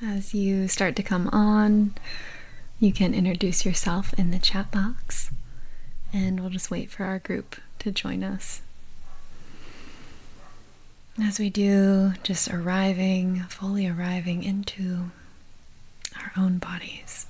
As you start to come on, you can introduce yourself in the chat box, and we'll just wait for our group to join us. As we do, just fully arriving into our own bodies.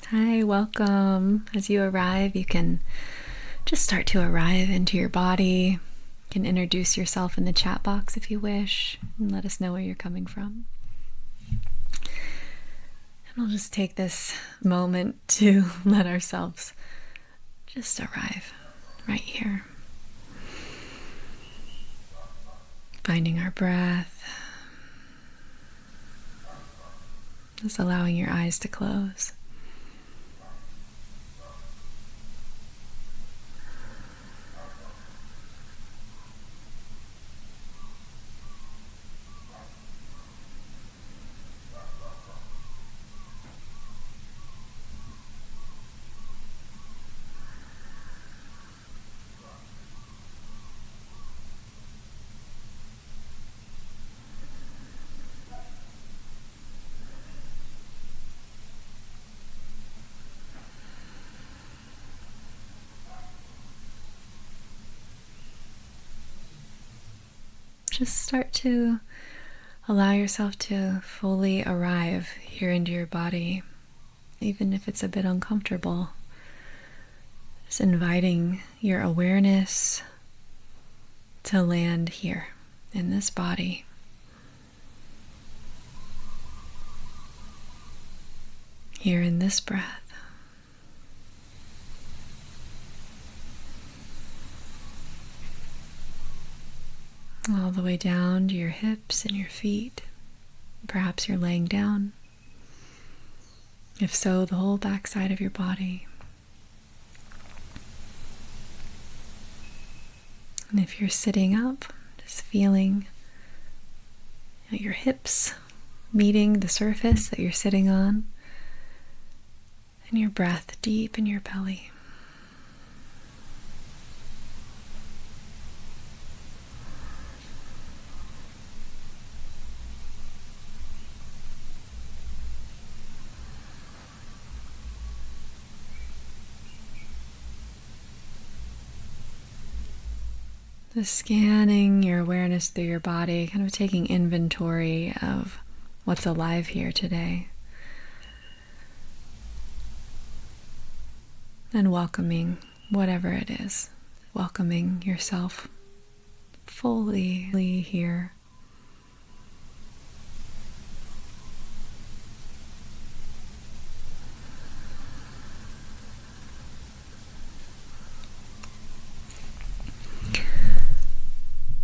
Hi, welcome. As you arrive, you can just start to arrive into your body. You can introduce yourself in the chat box if you wish, and let us know where you're coming from. And we'll just take this moment to let ourselves just arrive right here. Finding our breath. Just allowing your eyes to close. Just start to allow yourself to fully arrive here into your body, even if it's a bit uncomfortable. Just inviting your awareness to land here in this body. Here in this breath. All the way down to your hips and your feet. Perhaps you're laying down. If so, the whole backside of your body. And if you're sitting up, just feeling your hips meeting the surface that you're sitting on, and your breath deep in your belly. Just scanning your awareness through your body, kind of taking inventory of what's alive here today. And welcoming whatever it is. Welcoming yourself fully here.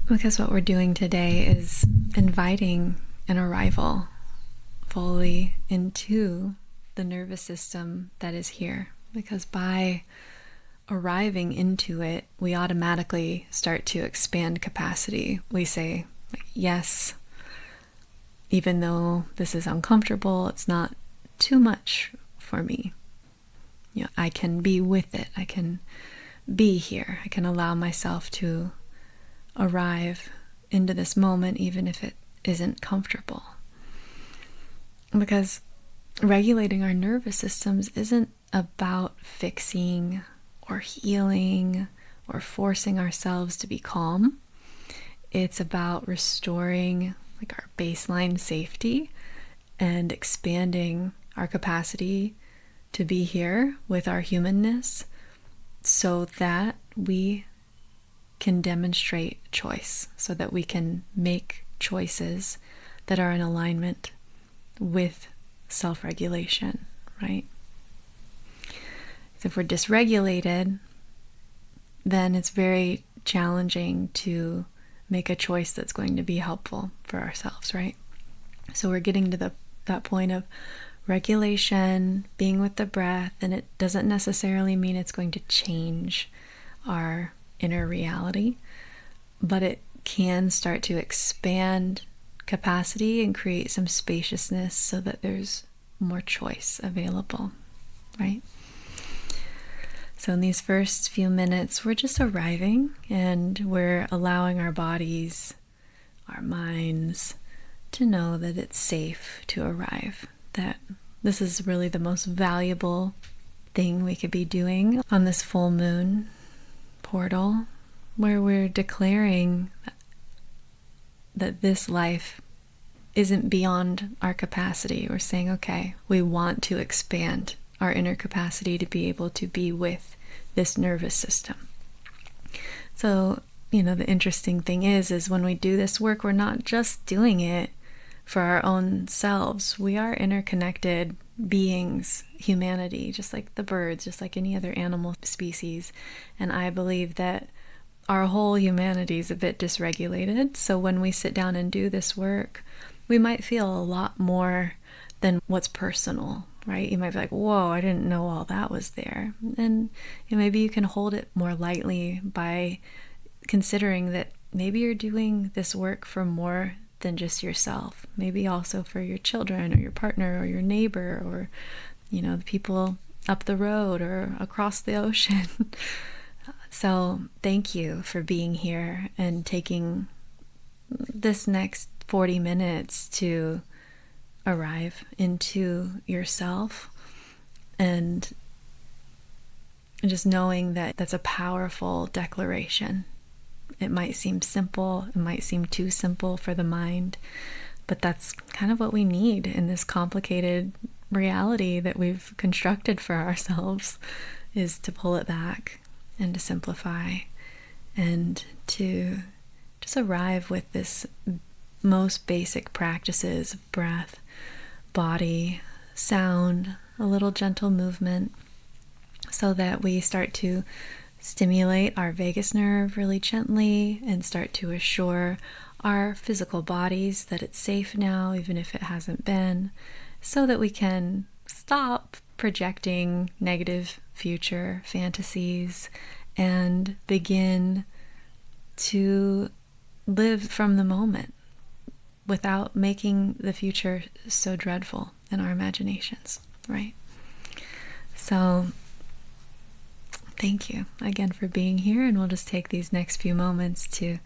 Because what we're doing today is inviting an arrival fully into the nervous system that is here. Because by arriving into it, we automatically start to expand capacity. We say, yes, even though this is uncomfortable, it's not too much for me. I can be with it. I can be here. I can allow myself to arrive into this moment even if it isn't comfortable. Because regulating our nervous systems isn't about fixing or healing or forcing ourselves to be calm. It's about restoring our baseline safety and expanding our capacity to be here with our humanness so that we can demonstrate choice, so that we can make choices that are in alignment with self-regulation, right? If we're dysregulated, then it's very challenging to make a choice that's going to be helpful for ourselves, right? So we're getting to that point of regulation, being with the breath, and it doesn't necessarily mean it's going to change our inner reality, but it can start to expand capacity and create some spaciousness so that there's more choice available, right? So in these first few minutes, we're just arriving and we're allowing our bodies, our minds, to know that it's safe to arrive, that this is really the most valuable thing we could be doing on this full moon portal, where we're declaring that this life isn't beyond our capacity. We're saying, okay, we want to expand our inner capacity to be able to be with this nervous system. So, the interesting thing is when we do this work, we're not just doing it for our own selves. We are interconnected beings, humanity, just like the birds, just like any other animal species. And I believe that our whole humanity is a bit dysregulated. So when we sit down and do this work, we might feel a lot more than what's personal, right? You might be like, whoa, I didn't know all that was there. And maybe you can hold it more lightly by considering that maybe you're doing this work for more than just yourself. Maybe also for your children or your partner or your neighbor or, the people up the road or across the ocean. So thank you for being here and taking this next 40 minutes to arrive into yourself, and just knowing that that's a powerful declaration. It might seem simple, it might seem too simple for the mind, but that's kind of what we need in this complicated reality that we've constructed for ourselves, is to pull it back and to simplify and to just arrive with this most basic practices of breath, body, sound, a little gentle movement, so that we start to stimulate our vagus nerve really gently and start to assure our physical bodies that it's safe now, even if it hasn't been, so that we can stop projecting negative future fantasies and begin to live from the moment without making the future so dreadful in our imaginations, right? So thank you again for being here, and we'll just take these next few moments to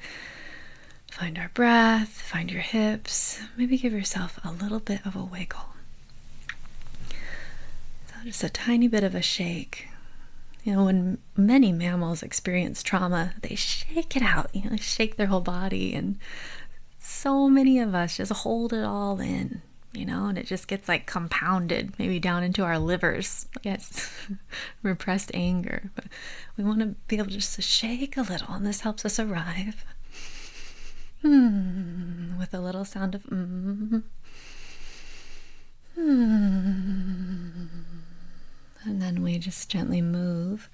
find our breath, find your hips, maybe give yourself a little bit of a wiggle. So just a tiny bit of a shake. When many mammals experience trauma, they shake it out, shake their whole body, and so many of us just hold it all in, and it just gets like compounded, maybe down into our livers. Yes, repressed anger. But we want to be able just to shake a little, and this helps us arrive with a little sound of And then we just gently move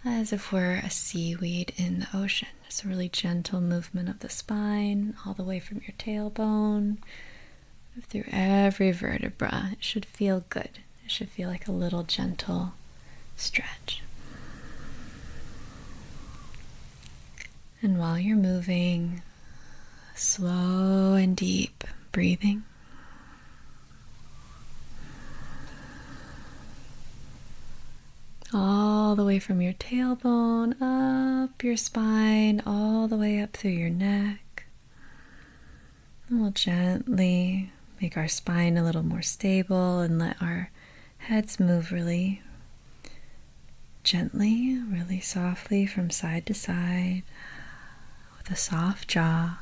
as if we're a seaweed in the ocean. Just a really gentle movement of the spine all the way from your tailbone through every vertebra. It should feel good. It should feel like a little gentle stretch. And while you're moving, slow and deep breathing. All the way from your tailbone, up your spine, all the way up through your neck. And we'll gently make our spine a little more stable and let our heads move really gently, really softly from side to side with a soft jaw.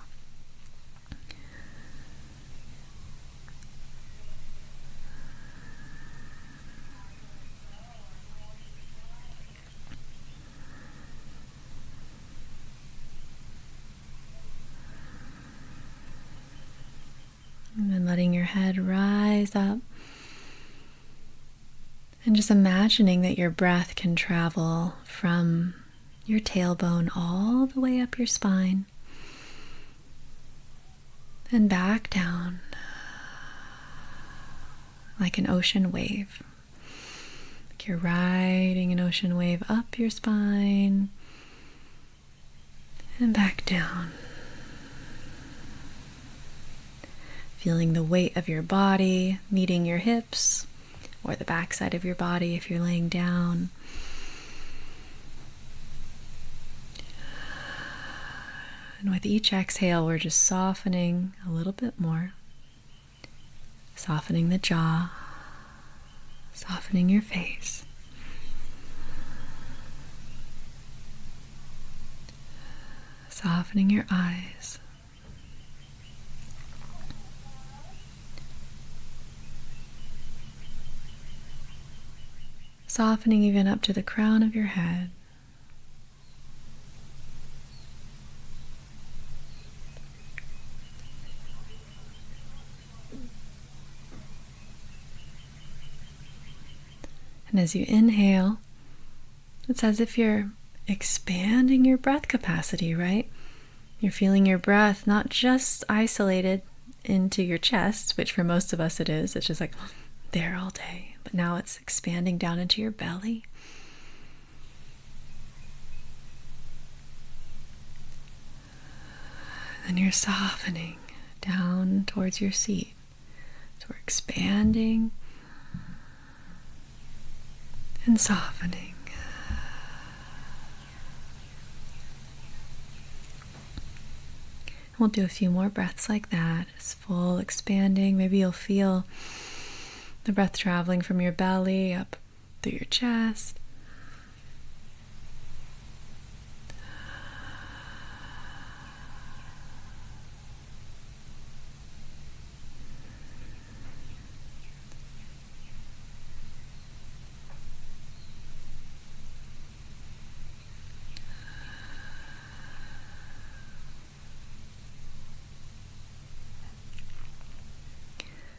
And then letting your head rise up. And just imagining that your breath can travel from your tailbone all the way up your spine and back down like an ocean wave. Like you're riding an ocean wave up your spine and back down. Feeling the weight of your body meeting your hips or the backside of your body if you're laying down. And with each exhale, we're just softening a little bit more. Softening the jaw, softening your face. Softening your eyes. Softening even up to the crown of your head. And as you inhale, it's as if you're expanding your breath capacity, right? You're feeling your breath not just isolated into your chest, which for most of us it is. It's just like there all day. But now it's expanding down into your belly. And you're softening down towards your seat. So we're expanding and softening. We'll do a few more breaths like that. It's full expanding. Maybe you'll feel the breath traveling from your belly up through your chest.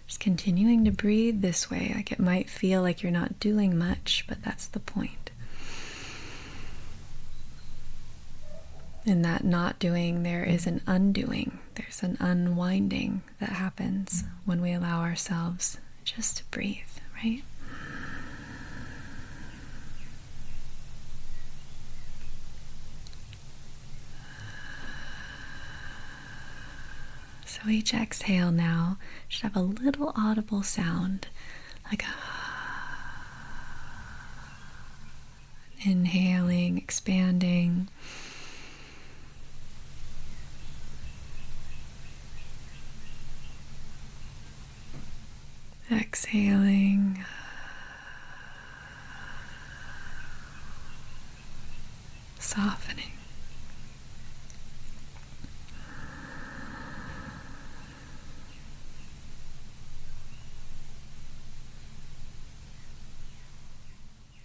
Just continuing to breathe this way. Like it might feel like you're not doing much, but that's the point. In that not doing, there is an undoing. There's an unwinding that happens when we allow ourselves just to breathe, right? So each exhale now should have a little audible sound, like inhaling, expanding. Exhaling. Softening.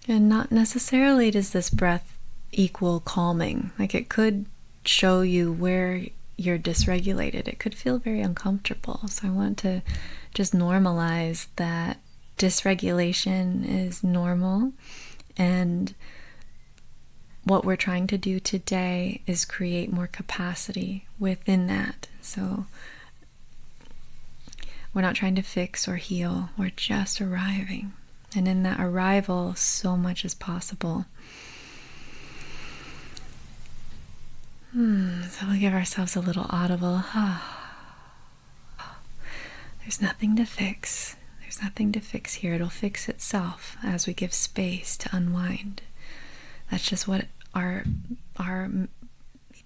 And not necessarily does this breath equal calming. Like it could show you where you're dysregulated. It could feel very uncomfortable. So I want to just normalize that dysregulation is normal. And what we're trying to do today is create more capacity within that. So we're not trying to fix or heal. We're just arriving. And in that arrival, so much is possible. So we'll give ourselves a little audible. There's nothing to fix. There's nothing to fix here. It'll fix itself as we give space to unwind. That's just what our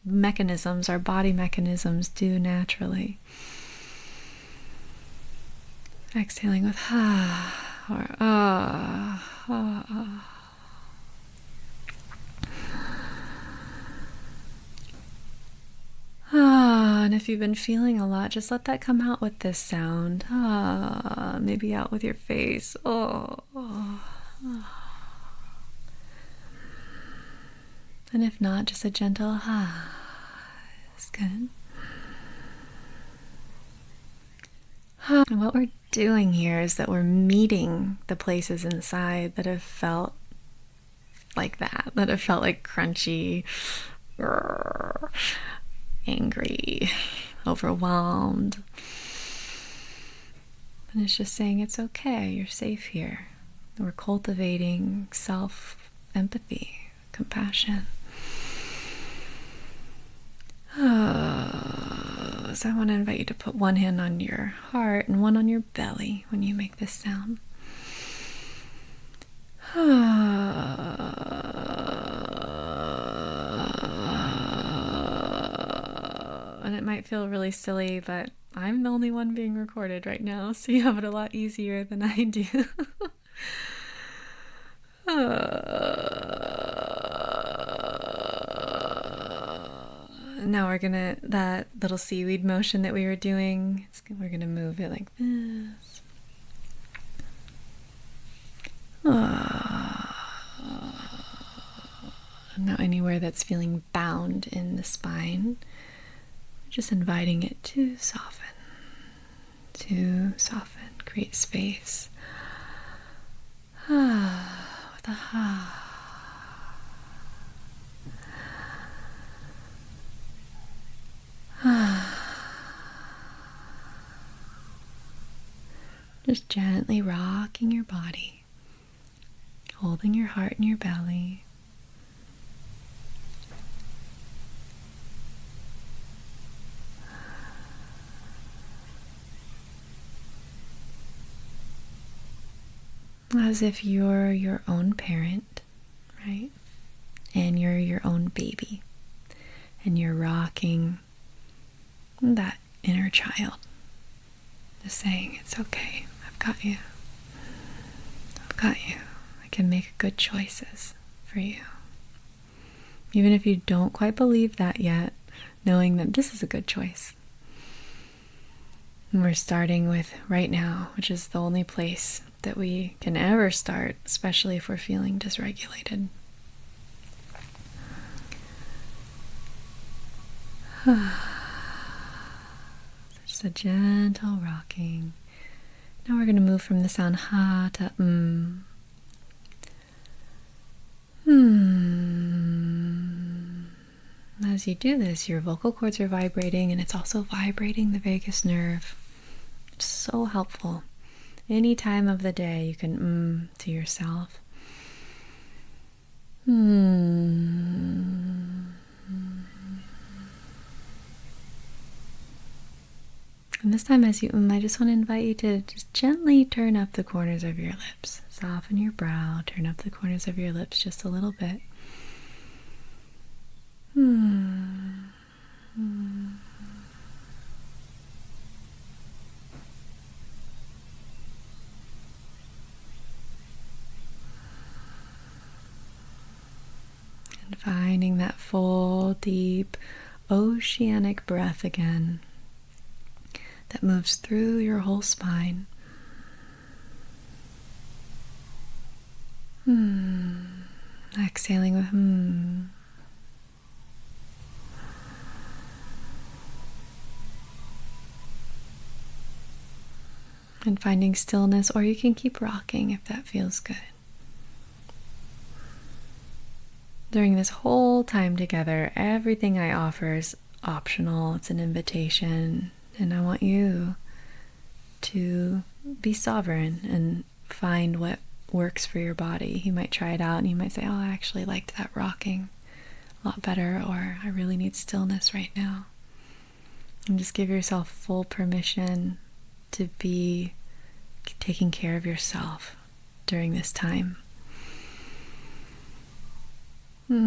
mechanisms, our body mechanisms do naturally. Exhaling with or and if you've been feeling a lot, just let that come out with this sound. Maybe out with your face. And if not, just a gentle It's good. And what we're doing here is that we're meeting the places inside that have felt like that have felt like crunchy, angry, overwhelmed. And it's just saying it's okay, you're safe here. We're cultivating self-empathy, compassion. Oh, so I want to invite you to put one hand on your heart and one on your belly when you make this sound. And it might feel really silly, but I'm the only one being recorded right now, so you have it a lot easier than I do. Now we're gonna, that little seaweed motion that we were doing, we're gonna move it like this. Now anywhere that's feeling bound in the spine, just inviting it to soften, create space. With a ha. Just gently rocking your body, holding your heart in your belly. As if you're your own parent, right? And you're your own baby. And you're rocking that inner child. Just saying, it's okay. I've got you. I've got you. I can make good choices for you. Even if you don't quite believe that yet, knowing that this is a good choice. And we're starting with right now, which is the only place that we can ever start, especially if we're feeling dysregulated. Just a gentle rocking. Now we're going to move from the sound ha to As you do this, your vocal cords are vibrating, and it's also vibrating the vagus nerve. It's so helpful. Any time of the day you can to yourself. And this time as you I just want to invite you to just gently turn up the corners of your lips. Soften your brow, turn up the corners of your lips just a little bit. And finding that full, deep, oceanic breath again that moves through your whole spine. Exhaling with And finding stillness, or you can keep rocking if that feels good. During this whole time together, everything I offer is optional. It's an invitation, and I want you to be sovereign and find what works for your body. You might try it out and you might say, oh, I actually liked that rocking a lot better, or I really need stillness right now. And just give yourself full permission to be taking care of yourself during this time. The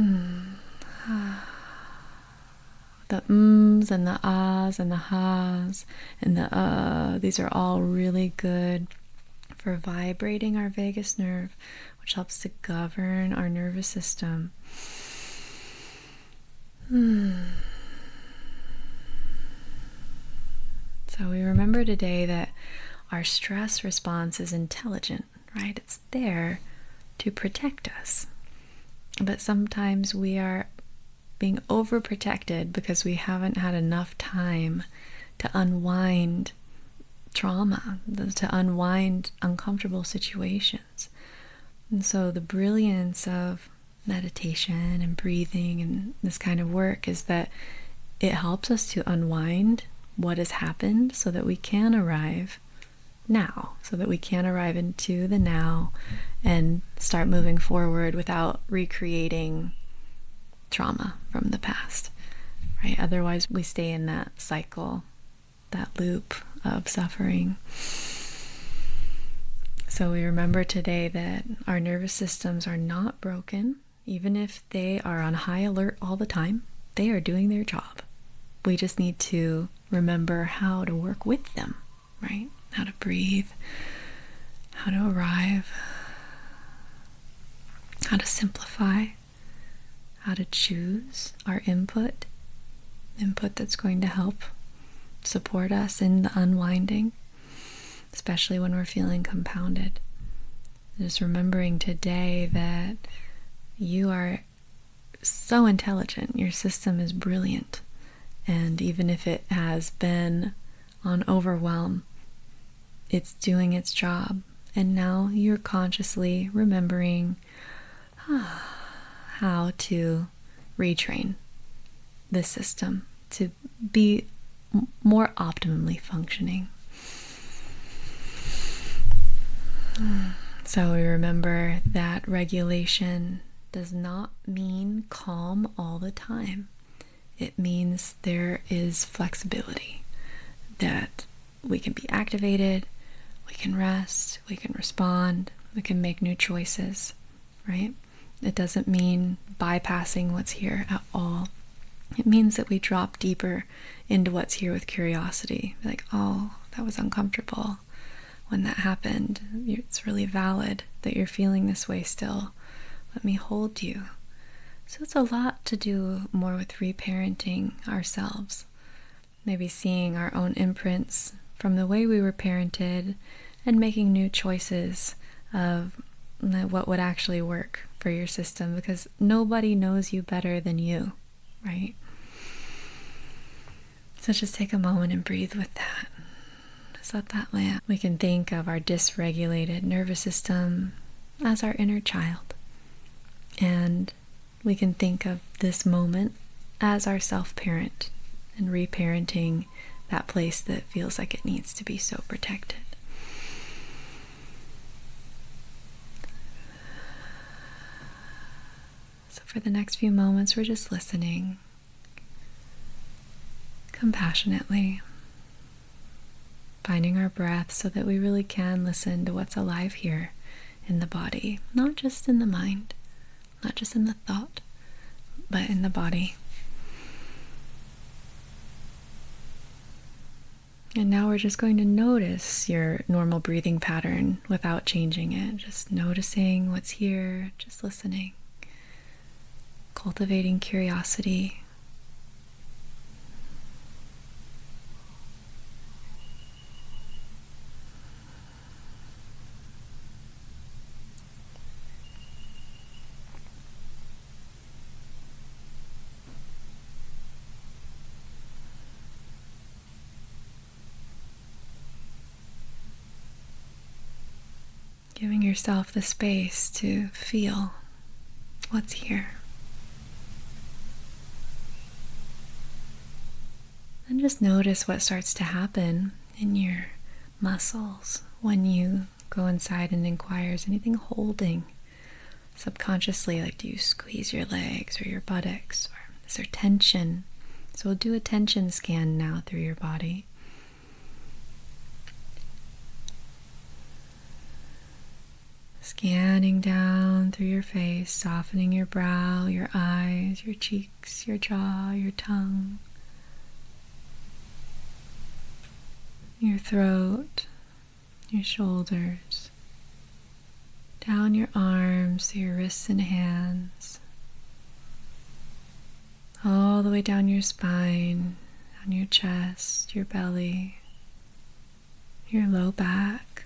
ums and the ahs and the has and the these are all really good for vibrating our vagus nerve, which helps to govern our nervous system. So we remember today that our stress response is intelligent, right? It's there to protect us. But sometimes we are being overprotected because we haven't had enough time to unwind trauma, to unwind uncomfortable situations. And so the brilliance of meditation and breathing and this kind of work is that it helps us to unwind what has happened so that we can arrive now, so that we can arrive into the now and start moving forward without recreating trauma from the past, right? Otherwise, we stay in that cycle, that loop of suffering. So we remember today that our nervous systems are not broken. Even if they are on high alert all the time, they are doing their job. We just need to remember how to work with them, right? How to breathe, how to arrive, how to simplify, how to choose our input that's going to help support us in the unwinding, especially when we're feeling compounded. Just remembering today that you are so intelligent, your system is brilliant, and even if it has been on overwhelm, it's doing its job. And now you're consciously remembering how to retrain this system to be more optimally functioning. So we remember that regulation does not mean calm all the time. It means there is flexibility, that we can be activated, we can rest, we can respond, we can make new choices, right? It doesn't mean bypassing what's here at all. It means that we drop deeper into what's here with curiosity. Like, oh, that was uncomfortable when that happened. It's really valid that you're feeling this way still. Let me hold you. So it's a lot to do more with reparenting ourselves. Maybe seeing our own imprints from the way we were parented and making new choices of what would actually work for your system, because nobody knows you better than you, right? So just take a moment and breathe with that. Just let that land. We can think of our dysregulated nervous system as our inner child. And we can think of this moment as our self-parent and reparenting that place that feels like it needs to be so protected. So for the next few moments, we're just listening compassionately, finding our breath so that we really can listen to what's alive here in the body, not just in the mind, not just in the thought, but in the body. And now we're just going to notice your normal breathing pattern without changing it. Just noticing what's here, just listening, cultivating curiosity. Giving yourself the space to feel what's here. And just notice what starts to happen in your muscles when you go inside and inquire, is anything holding subconsciously? Like, do you squeeze your legs or your buttocks? Or is there tension? So we'll do a tension scan now through your body. Scanning down through your face, softening your brow, your eyes, your cheeks, your jaw, your tongue, your throat, your shoulders, down your arms, your wrists and hands, all the way down your spine, down your chest, your belly, your low back,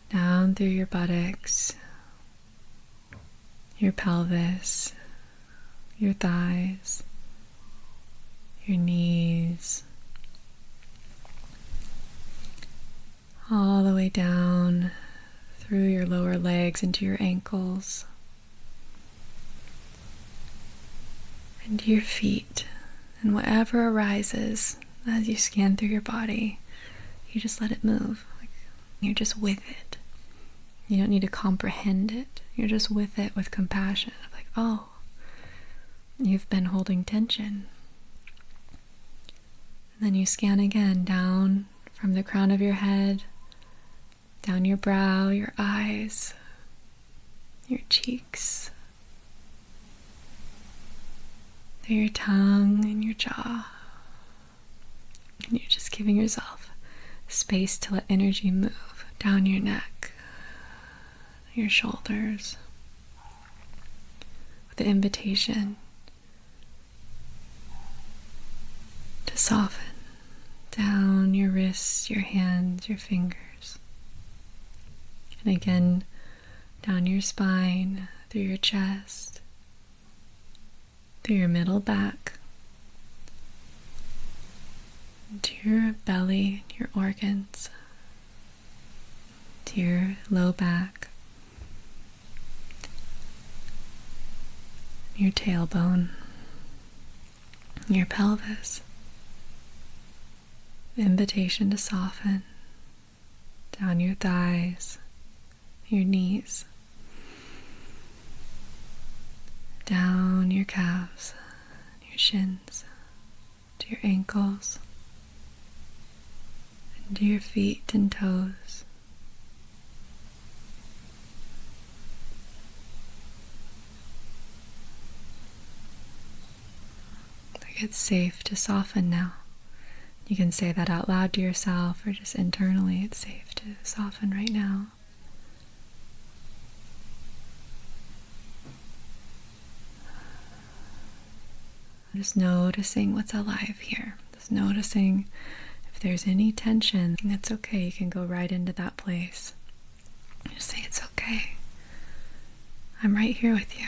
down through your buttocks, your pelvis, your thighs, your knees, all the way down through your lower legs into your ankles, and your feet, and whatever arises as you scan through your body. you just let it move. Like, you're just with it. You don't need to comprehend it. You're just with it with compassion. Like, oh, you've been holding tension. And then you scan again down from the crown of your head, down your brow, your eyes, your cheeks, through your tongue and your jaw. And you're just giving yourself space to let energy move down your neck, your shoulders, with the invitation to soften down your wrists, your hands, your fingers. And again, down your spine, through your chest, through your middle back, to your belly, your organs, to your low back, your tailbone, your pelvis. Invitation to soften down your thighs, your knees, down your calves, your shins, to your ankles, and to your feet and toes. Like it's safe to soften now. You can say that out loud to yourself or just internally. It's safe to soften right now. Just noticing what's alive here. Just noticing if there's any tension. That's okay. You can go right into that place. Just say, it's okay. I'm right here with you.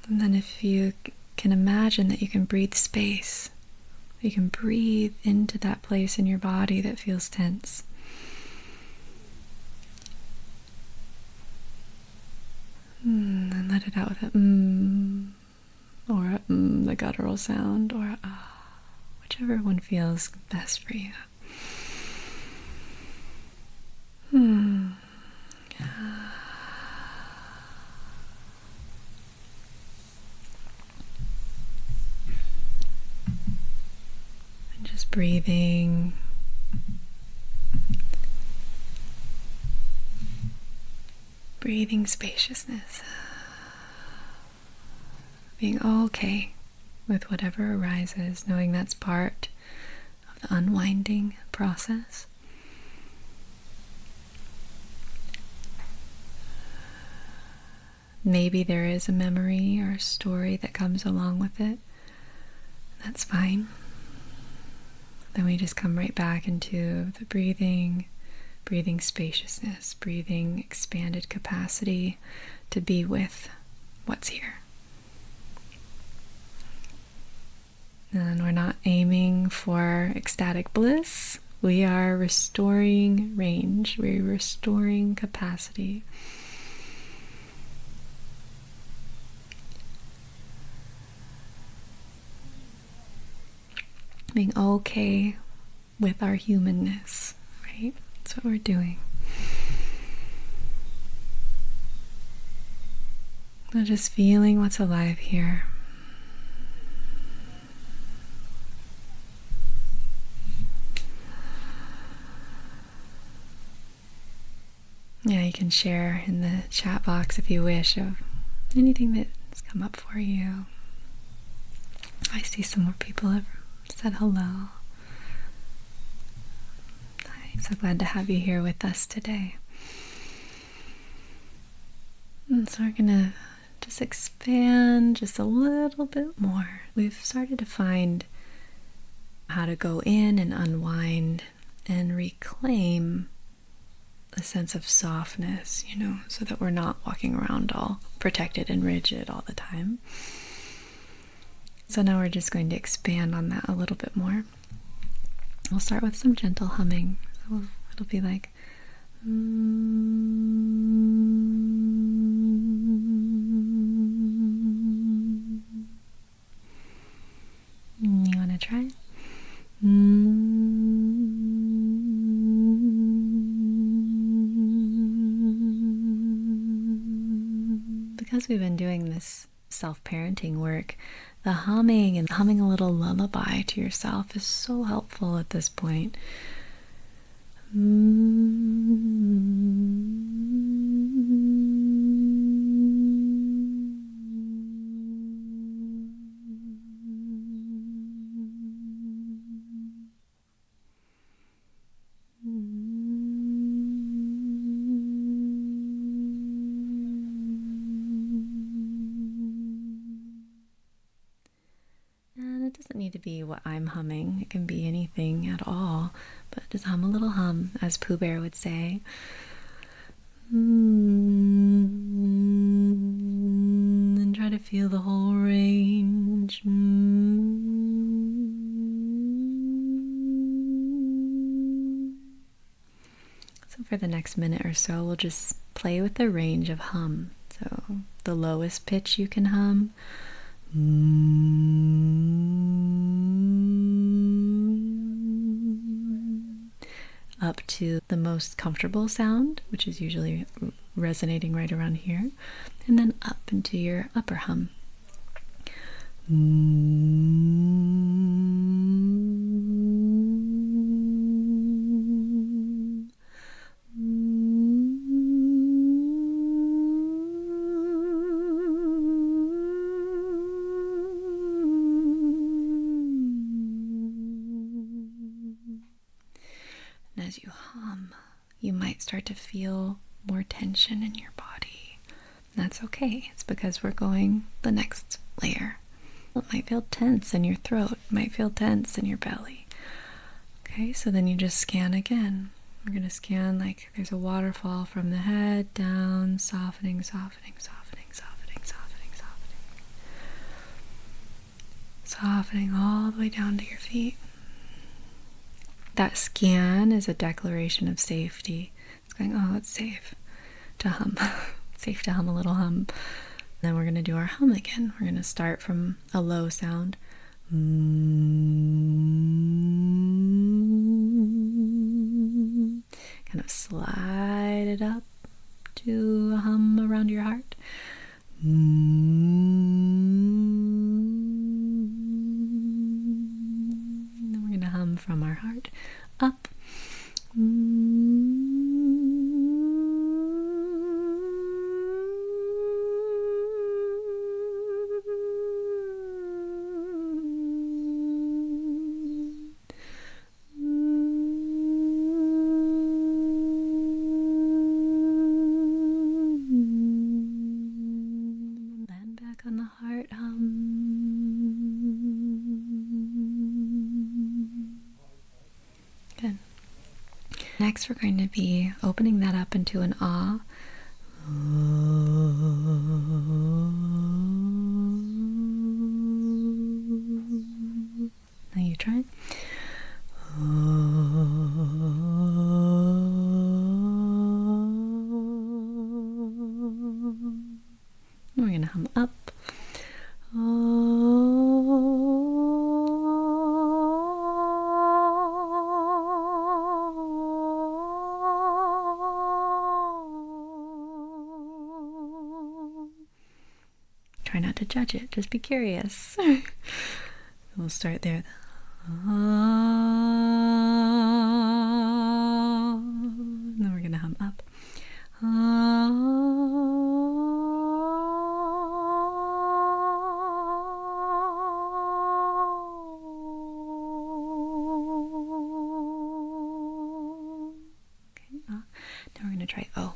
And then if you can imagine that you can breathe space, you can breathe into that place in your body that feels tense. And let it out with a or a the guttural sound, or a whichever one feels best for you. Just breathing. Breathing spaciousness. Being okay with whatever arises, knowing that's part of the unwinding process. Maybe there is a memory or a story that comes along with it. That's fine. Then we just come right back into the breathing spaciousness, breathing expanded capacity to be with what's here. And we're not aiming for ecstatic bliss. We are restoring range. We're restoring capacity. Being okay with our humanness, right? That's what we're doing. So just feeling what's alive here. Yeah, you can share in the chat box if you wish of anything that's come up for you. I see some more people have said hello. I'm so glad to have you here with us today. And so we're gonna just expand just a little bit more. We've started to find how to go in and unwind and reclaim a sense of softness, so that we're not walking around all protected and rigid all the time. So now we're just going to expand on that a little bit more. We'll start with some gentle humming. So it'll be like Because we've been doing this self-parenting work, the humming and humming a little lullaby to yourself is so helpful at this point. And it doesn't need to be what I'm humming. It can be anything at all. But just hum a little hum, as Pooh Bear would say. And try to feel the whole range. So for the next minute or so, we'll just play with the range of hum. So the lowest pitch you can hum. Up to the most comfortable sound, which is usually resonating right around here, and then up into your upper hum. And as you hum, you might start to feel more tension in your body. That's okay. It's because we're going the next layer. It might feel tense in your throat. It might feel tense in your belly. Okay, so then you just scan again. We're going to scan like there's a waterfall from the head down, softening, softening, softening, softening, softening, softening. Softening all the way down to your feet. That scan is a declaration of safety. It's going, oh, it's safe to hum. It's safe to hum a little hum. Then we're going to do our hum again. We're going to start from a low sound. Kind of slide it up to a hum around your heart. Then we're going to hum from our heart up. Land back on the heart hum. Good. Next, we're going to be opening that up into an ah. Now you try. We're going to hum up. Try not to judge it, just be curious. We'll start there. And then we're going to hum up. Okay, now we're going to try O.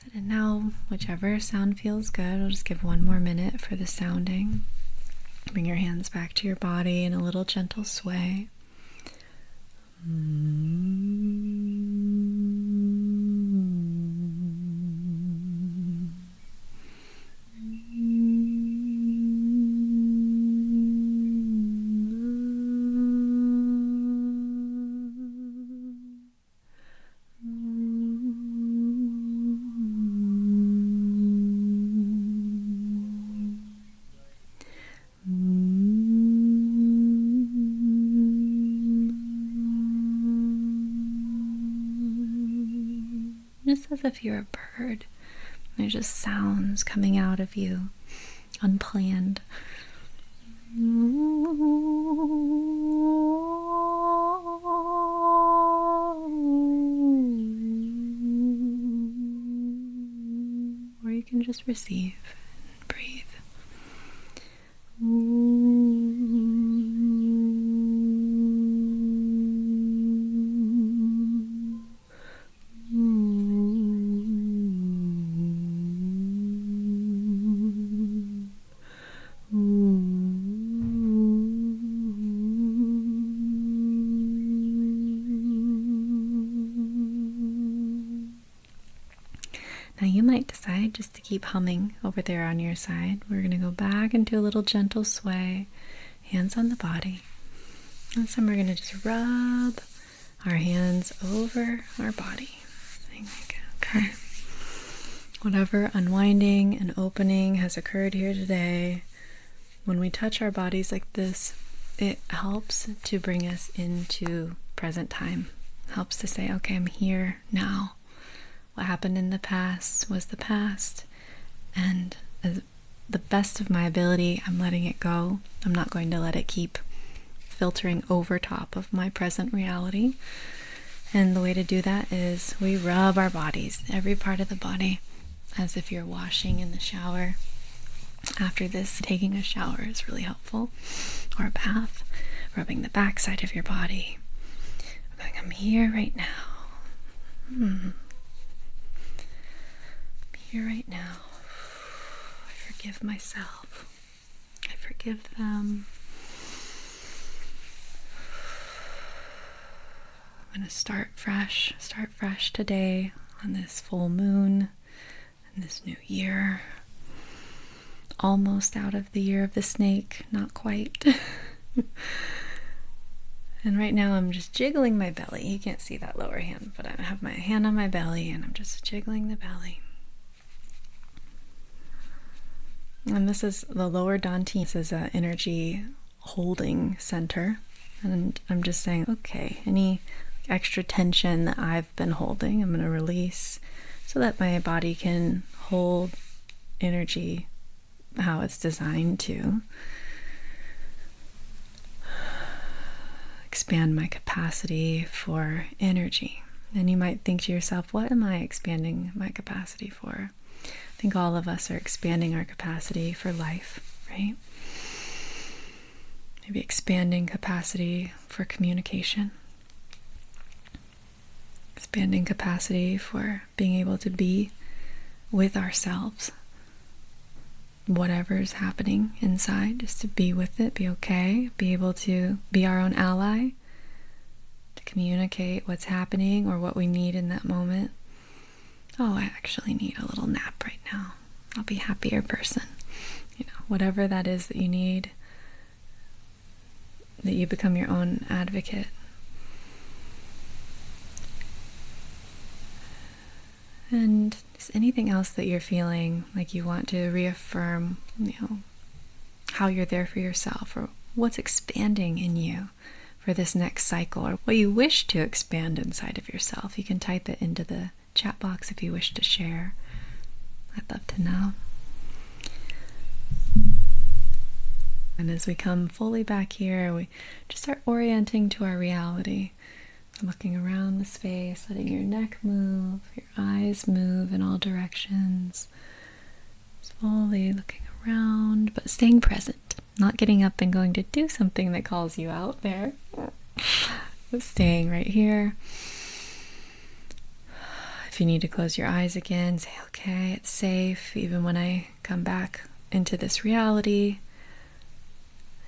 Good, and now whichever sound feels good, I'll just give one more minute for the sounding. Bring your hands back to your body in a little gentle sway. Just as if you're a bird. There's just sounds coming out of you, unplanned. Or you can just receive and breathe. Now you might decide just to keep humming over there on your side. We're going to go back into a little gentle sway, hands on the body. And so we're going to just rub our hands over our body. Okay. Whatever unwinding and opening has occurred here today, when we touch our bodies like this, it helps to bring us into present time. Helps to say, okay, I'm here now. What happened in the past was the past, and as the best of my ability, I'm letting it go. I'm not going to let it keep filtering over top of my present reality. And the way to do that is we rub our bodies, every part of the body, as if you're washing in the shower. After this, taking a shower is really helpful, or a bath, rubbing the backside of your body. I'm here right now. Here right now. I forgive myself. I forgive them. I'm going to start fresh today on this full moon and this new year. Almost out of the year of the snake, not quite. And right now I'm just jiggling my belly. You can't see that lower hand, but I have my hand on my belly and I'm just jiggling the belly. And this is the lower dantian. This is an energy holding center. And I'm just saying, okay, any extra tension that I've been holding, I'm going to release so that my body can hold energy how it's designed to. Expand my capacity for energy. And you might think to yourself, what am I expanding my capacity for? I think all of us are expanding our capacity for life, right? Maybe expanding capacity for communication. Expanding capacity for being able to be with ourselves. Whatever's happening inside, just to be with it, be okay, be able to be our own ally, to communicate what's happening or what we need in that moment. Oh, I actually need a little nap right now. I'll be a happier person. Whatever that is that you need, that you become your own advocate. And just anything else that you're feeling like you want to reaffirm, how you're there for yourself, or what's expanding in you for this next cycle, or what you wish to expand inside of yourself. You can type it into the chat box if you wish to share. I'd love to know. And as we come fully back here, we just start orienting to our reality. Looking around the space, letting your neck move, your eyes move in all directions. Slowly looking around, but staying present. Not getting up and going to do something that calls you out there. But staying right here. If you need to close your eyes again, say, okay, it's safe. Even when I come back into this reality,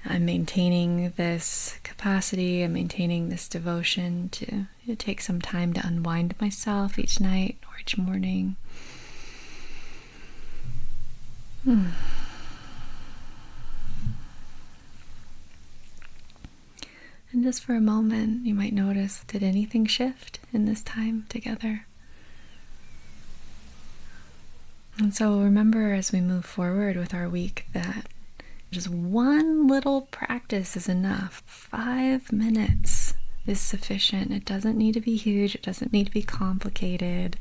I'm maintaining this capacity, I'm maintaining this devotion to take some time to unwind myself each night or each morning. And just for a moment, you might notice, did anything shift in this time together? And so remember, as we move forward with our week, that just one little practice is enough. 5 minutes is sufficient. It doesn't need to be huge. It doesn't need to be complicated.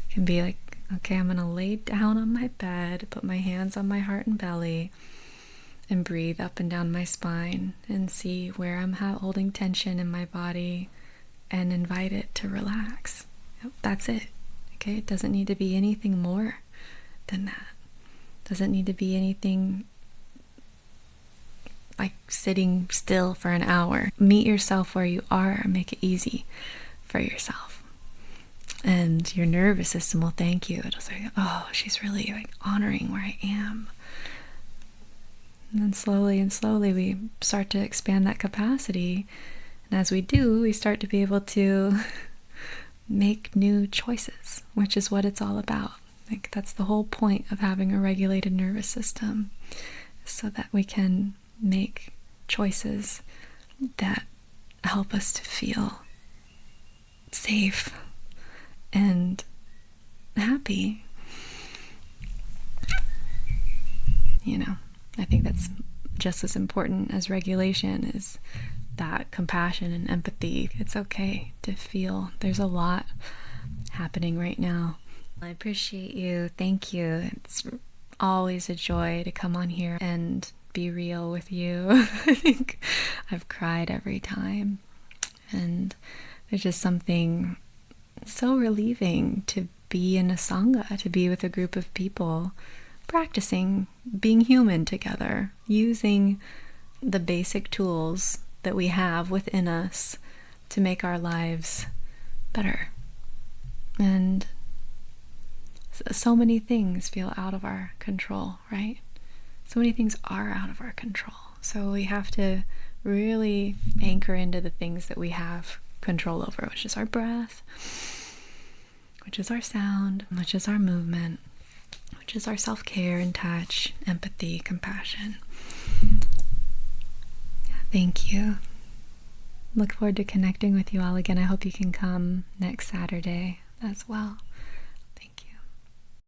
It can be like, okay, I'm going to lay down on my bed, put my hands on my heart and belly, and breathe up and down my spine and see where I'm holding tension in my body and invite it to relax. That's it. Okay, it doesn't need to be anything more than that. It doesn't need to be anything like sitting still for an hour. Meet yourself where you are and make it easy for yourself. And your nervous system will thank you. It'll say, oh, she's really like honoring where I am. And then slowly and slowly we start to expand that capacity. And as we do, we start to be able to make new choices, which is what it's all about. Like, that's the whole point of having a regulated nervous system, so that we can make choices that help us to feel safe and happy. I think that's just as important as regulation, is that compassion and empathy. It's okay to feel. There's a lot happening right now. I appreciate you. Thank you. It's always a joy to come on here and be real with you. I think I've cried every time. And there's just something so relieving to be in a sangha, to be with a group of people practicing being human together, using the basic tools that we have within us to make our lives better. And so many things feel out of our control, right? So many things are out of our control. So we have to really anchor into the things that we have control over, which is our breath, which is our sound, which is our movement, which is our self-care and touch, empathy, compassion. Thank you. Look forward to connecting with you all again. I hope you can come next Saturday as well.